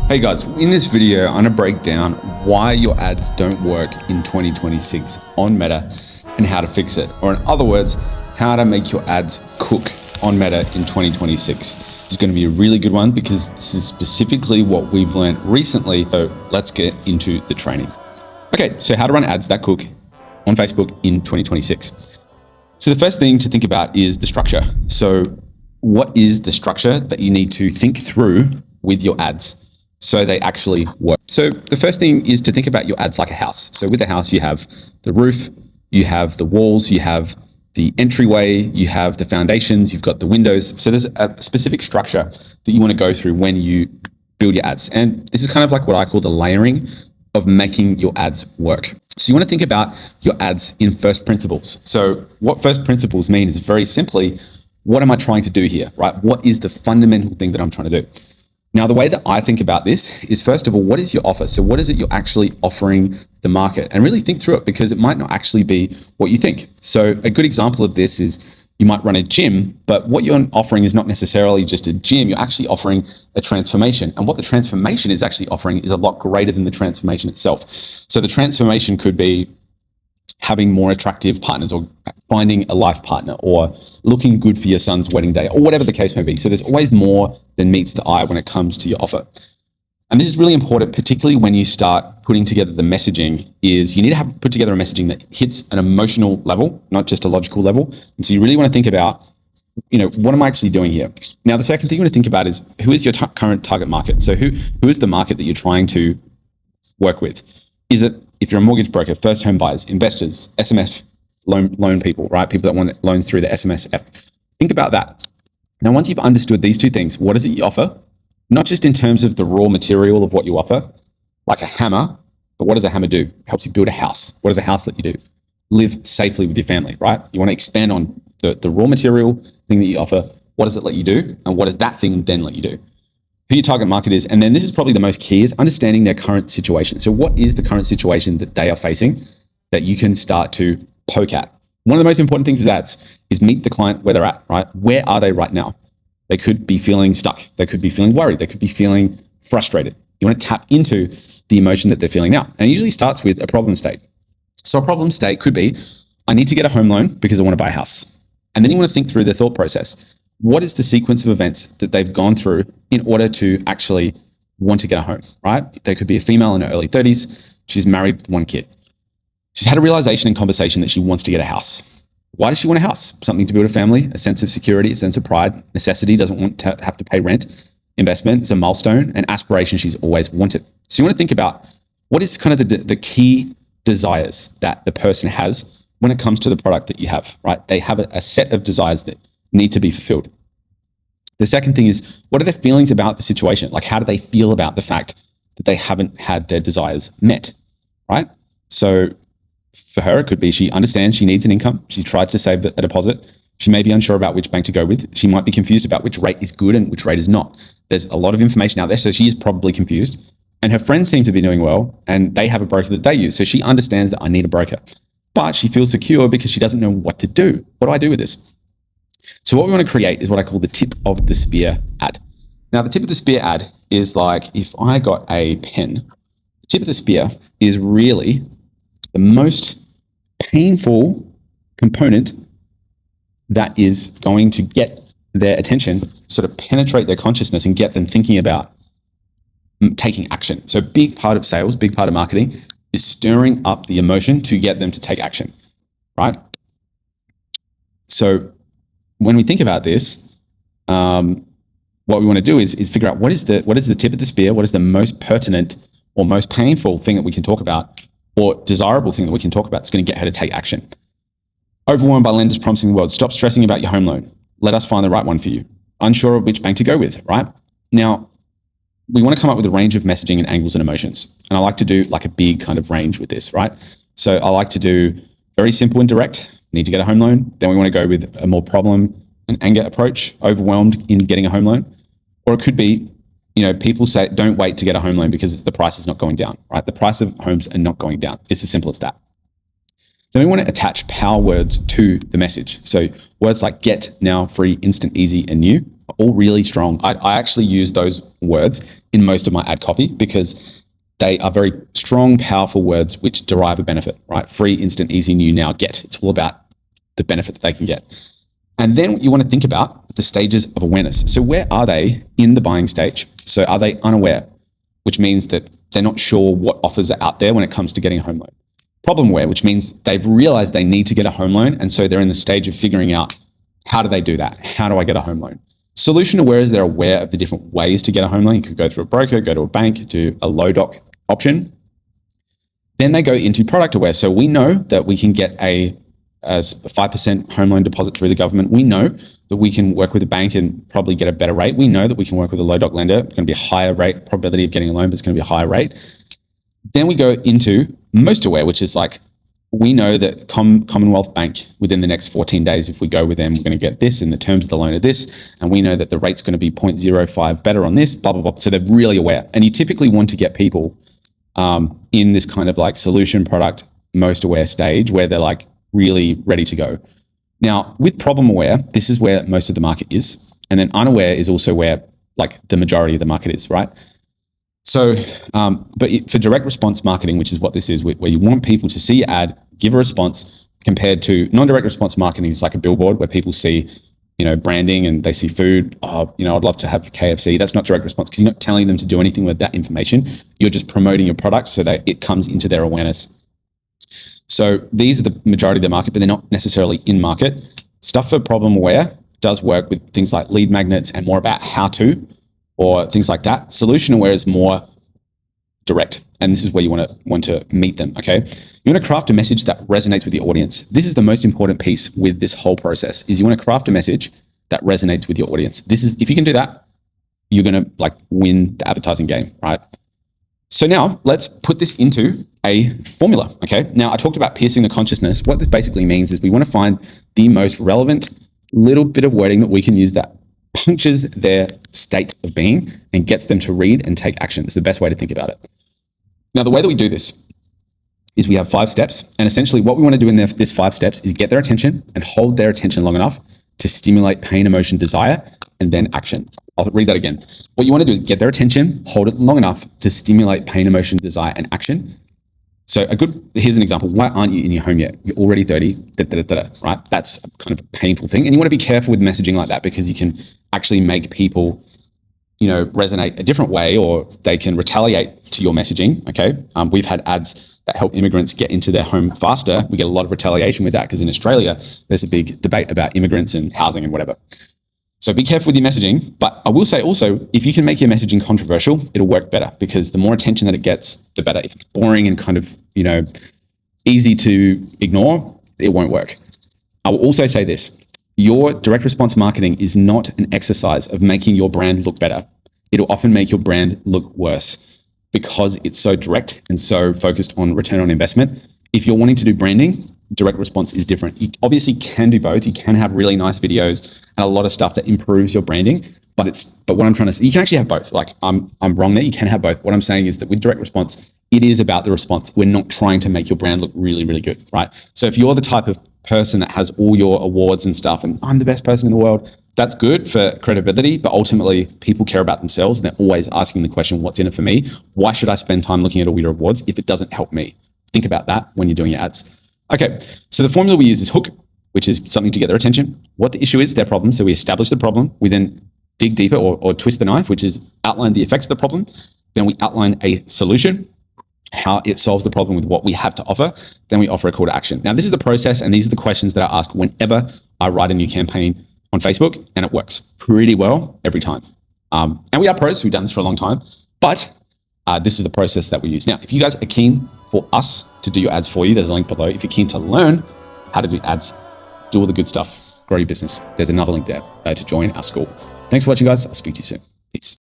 Hey guys, in this video, I'm going to break down why your ads don't work in 2026 on Meta and how to fix it. Or in other words, how to make your ads cook on Meta in 2026. This is going to be a really good one because this is specifically what we've learned recently. So let's get into the training. Okay, so how to run ads that cook on Facebook in 2026. So the first thing to think about is the structure. So what is the structure that you need to think through with your ads so they actually work? So the first thing is to think about your ads like a house. So with a house, you have the roof, you have the walls, you have the entryway, you have the foundations, you've got the windows. So there's a specific structure that you want to go through when you build your ads. And this is kind of like what I call the layering of making your ads work. So you want to think about your ads in first principles. So what first principles mean is very simply, what am I trying to do here, right? What is the fundamental thing that I'm trying to do? Now, the way that I think about this is, first of all, what is your offer? So what is it you're actually offering the market? And really think through it, because it might not actually be what you think. So a good example of this is you might run a gym, but what you're offering is not necessarily just a gym. You're actually offering a transformation. And what the transformation is actually offering is a lot greater than the transformation itself. So the transformation could be having more attractive partners, or finding a life partner, or looking good for your son's wedding day, or whatever the case may be. So there's always more than meets the eye when it comes to your offer. And this is really important, particularly when you start putting together the messaging, is you need to put together a messaging that hits an emotional level, not just a logical level. And so you really want to think about, what am I actually doing here? Now, the second thing you want to think about is, who is your current target market? So who is the market that you're trying to work with? Is it, if you're a mortgage broker, first home buyers, investors, SMS loan people, right? People that want loans through the SMSF. Think about that. Now, once you've understood these two things, what is it you offer? Not just in terms of the raw material of what you offer, like a hammer, but what does a hammer do? It helps you build a house. What does a house let you do? Live safely with your family, right? You want to expand on the raw material thing that you offer. What does it let you do? And what does that thing then let you do? Who your target market is. And then this is probably the most key, is understanding their current situation. So what is the current situation that they are facing that you can start to poke at? One of the most important things with ads is meet the client where they're at, right? Where are they right now? They could be feeling stuck. They could be feeling worried. They could be feeling frustrated. You want to tap into the emotion that they're feeling now. And it usually starts with a problem state. So a problem state could be, I need to get a home loan because I want to buy a house. And then you want to think through their thought process. What is the sequence of events that they've gone through in order to actually want to get a home, right? They could be a female in her early 30s. She's married with one kid. She's had a realization and conversation that she wants to get a house. Why does she want a house? Something to build a family, a sense of security, a sense of pride, necessity, doesn't want to have to pay rent. Investment is a milestone, and aspiration she's always wanted. So you want to think about, what is kind of the key desires that the person has when it comes to the product that you have, right? They have a set of desires that need to be fulfilled. The second thing is, what are their feelings about the situation? Like, how do they feel about the fact that they haven't had their desires met, right? So for her, it could be she understands she needs an income. She's tried to save a deposit. She may be unsure about which bank to go with. She might be confused about which rate is good and which rate is not. There's a lot of information out there, so she is probably confused. And her friends seem to be doing well, and they have a broker that they use. So she understands that I need a broker. But she feels secure because she doesn't know what to do. What do I do with this? So what we want to create is what I call the tip of the spear ad. Now, the tip of the spear ad is like, if I got a pen, the tip of the spear is really the most painful component that is going to get their attention, sort of penetrate their consciousness and get them thinking about taking action. So big part of sales, big part of marketing is stirring up the emotion to get them to take action, right? So when we think about this, what we want to do is figure out what is the tip of the spear, what is the most pertinent or most painful thing that we can talk about, or desirable thing that we can talk about that's going to get her to take action. Overwhelmed by lenders promising the world. Stop stressing about your home loan. Let us find the right one for you. Unsure of which bank to go with, right? Now, we want to come up with a range of messaging and angles and emotions. And I like to do like a big kind of range with this, right? So I like to do very simple and direct. Need to get a home loan. Then we want to go with a more problem and anger approach, overwhelmed in getting a home loan. Or it could be, people say, don't wait to get a home loan because the price is not going down, right? The price of homes are not going down. It's as simple as that. Then we want to attach power words to the message. So words like get, now, free, instant, easy, and new are all really strong. I actually use those words in most of my ad copy because they are very strong, powerful words which derive a benefit, right? Free, instant, easy, new, now, get. It's all about the benefit that they can get. And then you want to think about the stages of awareness. So where are they in the buying stage? So are they unaware, which means that they're not sure what offers are out there when it comes to getting a home loan. Problem aware, which means they've realized they need to get a home loan. And so they're in the stage of figuring out, how do they do that? How do I get a home loan? Solution aware is they're aware of the different ways to get a home loan. You could go through a broker, go to a bank, do a low doc option. Then they go into product aware. So we know that we can get a 5% home loan deposit through the government. We know that we can work with a bank and probably get a better rate. We know that we can work with a low doc lender. It's going to be a higher rate, probability of getting a loan, but it's going to be a higher rate. Then we go into most aware, which is like, we know that Commonwealth Bank within the next 14 days, if we go with them, we're going to get this, and the terms of the loan are this. And we know that the rate's going to be 0.05 better on this, blah, blah, blah. So they're really aware. And you typically want to get people in this kind of like solution product, most aware stage where they're like really ready to go. Now with problem aware, this is where most of the market is. And then unaware is also where like the majority of the market is, right? So, for direct response marketing, which is what this is, where you want people to see your ad, give a response, compared to non-direct response marketing is like a billboard where people see, branding and they see food. Oh, I'd love to have KFC. That's not direct response because you're not telling them to do anything with that information. You're just promoting your product so that it comes into their awareness. So these are the majority of the market, but they're not necessarily in market. Stuff for problem aware does work with things like lead magnets and more about how to, or things like that. Solution aware is more direct. And this is where you want to meet them, okay? You want to craft a message that resonates with the audience. This is the most important piece with this whole process, is you want to craft a message that resonates with your audience. If you can do that, you're going to like win the advertising game, right? So now let's put this into a formula, okay? Now I talked about piercing the consciousness. What this basically means is we want to find the most relevant little bit of wording that we can use that punctures their state of being and gets them to read and take action. It's the best way to think about it. Now, the way that we do this is we have 5 steps. And essentially what we want to do in this 5 steps is get their attention and hold their attention long enough to stimulate pain, emotion, desire, and then action. I'll read that again. What you want to do is get their attention, hold it long enough to stimulate pain, emotion, desire, and action. So here's an example. Why aren't you in your home yet? You're already 30, right? That's kind of a painful thing. And you want to be careful with messaging like that because you can actually make people, resonate a different way, or they can retaliate to your messaging, okay? We've had ads that help immigrants get into their home faster. We get a lot of retaliation with that because in Australia, there's a big debate about immigrants and housing and whatever. So be careful with your messaging. But I will say also, if you can make your messaging controversial, it'll work better because the more attention that it gets, the better. If it's boring and kind of, easy to ignore, it won't work. I will also say this. Your direct response marketing is not an exercise of making your brand look better. It'll often make your brand look worse because it's so direct and so focused on return on investment. If you're wanting to do branding, direct response is different. You obviously can do both. You can have really nice videos and a lot of stuff that improves your branding, but what I'm trying to say, you can actually have both. Like I'm wrong there. You can have both. What I'm saying is that with direct response, it is about the response. We're not trying to make your brand look really, really good, right? So if you're the type of person that has all your awards and stuff and I'm the best person in the world, that's good for credibility, but ultimately people care about themselves and they're always asking the question, what's in it for me? Why should I spend time looking at all your awards if it doesn't help me? Think about that when you're doing your ads. Okay, so the formula we use is hook, which is something to get their attention. What the issue is, their problem. So we establish the problem. We then dig deeper or twist the knife, which is outline the effects of the problem. Then we outline a solution, how it solves the problem with what we have to offer. Then we offer a call to action. Now, this is the process, and these are the questions that I ask whenever I write a new campaign on Facebook, and it works pretty well every time. And we are pros, we've done this for a long time, but this is the process that we use. Now, if you guys are keen for us to do your ads for you, there's a link below. If you're keen to learn how to do ads, do all the good stuff, grow your business, there's another link there to join our school. Thanks for watching, guys. I'll speak to you soon. Peace.